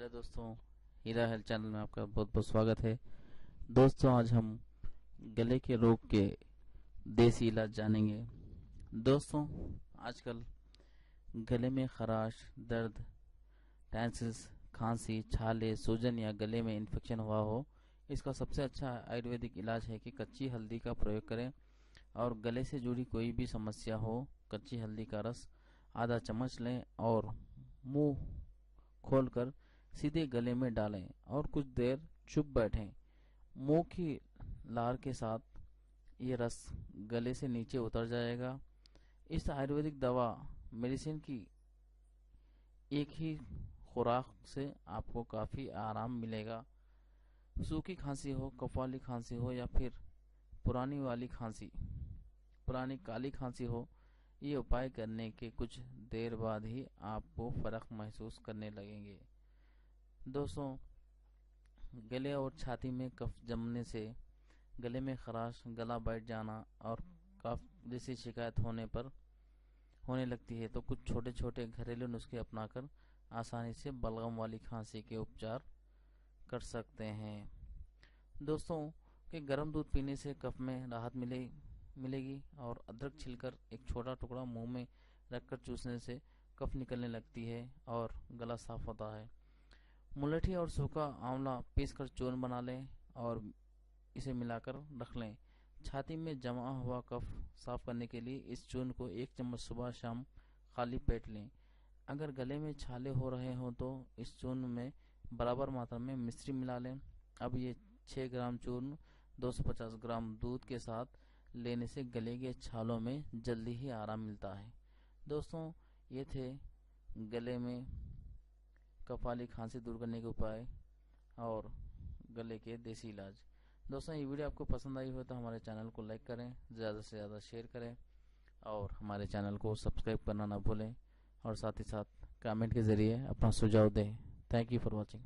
Hello दोस्तों, हीरा health channel में आपका बहुत बहुत स्वागत है। दोस्तों, आज हम गले के रोग के देसी इलाज जानेंगे। दोस्तों, आजकल गले में खराश, दर्द, टैंसिस, खांसी, छाले, सूजन या गले में इन्फेक्शन हुआ हो, इसका सबसे अच्छा आयुर्वेदिक इलाज है कि कच्ची हल्दी का प्रयोग करें। और गले से जुड़ी कोई भी समस्या हो, कच्ची हल्दी का रस आधा चम्मच लें और मुंह खोलकर सीधे गले में डालें और कुछ देर चुप बैठें। मुंह की लार के साथ ये रस गले से नीचे उतर जाएगा। इस आयुर्वेदिक दवा मेडिसिन की एक ही खुराक से आपको काफी आराम मिलेगा। सूखी खांसी हो, कफ वाली खांसी हो या फिर पुरानी वाली खांसी, पुरानी काली खांसी हो, ये उपाय करने के कुछ देर बाद ही आपको फर्क महसूस करने लगेंगे। दोस्तों, गले और छाती में कफ जमने से गले में खराश, गला बैठ जाना और कफ जैसी शिकायत होने लगती है तो कुछ छोटे छोटे घरेलू नुस्खे अपनाकर आसानी से बलगम वाली खांसी के उपचार कर सकते हैं। दोस्तों, कि गर्म दूध पीने से कफ में राहत मिलेगी और अदरक छिलकर एक छोटा टुकड़ा मुंह में रखकर चूसने से कफ निकलने लगती है और गला साफ होता है। मुलठी और सूखा आंवला पीसकर चूर्ण बना लें और इसे मिलाकर रख लें। छाती में जमा हुआ कफ साफ करने के लिए इस चूर्ण को 1 चम्मच सुबह शाम खाली पेट लें। अगर गले में छाले हो रहे हों तो इस चूर्ण में बराबर मात्रा में मिश्री मिला लें। अब ये 6 ग्राम चूर्ण 250 ग्राम दूध के साथ लेने से गले के छालों में जल्दी ही आराम मिलता है। दोस्तों, ये थे गले में कफ वाली खांसी दूर करने के उपाय और गले के देसी इलाज। दोस्तों, ये वीडियो आपको पसंद आई हो तो हमारे चैनल को लाइक करें, ज़्यादा से ज़्यादा शेयर करें और हमारे चैनल को सब्सक्राइब करना ना भूलें और साथ ही साथ कमेंट के ज़रिए अपना सुझाव दें। Thank you for watching.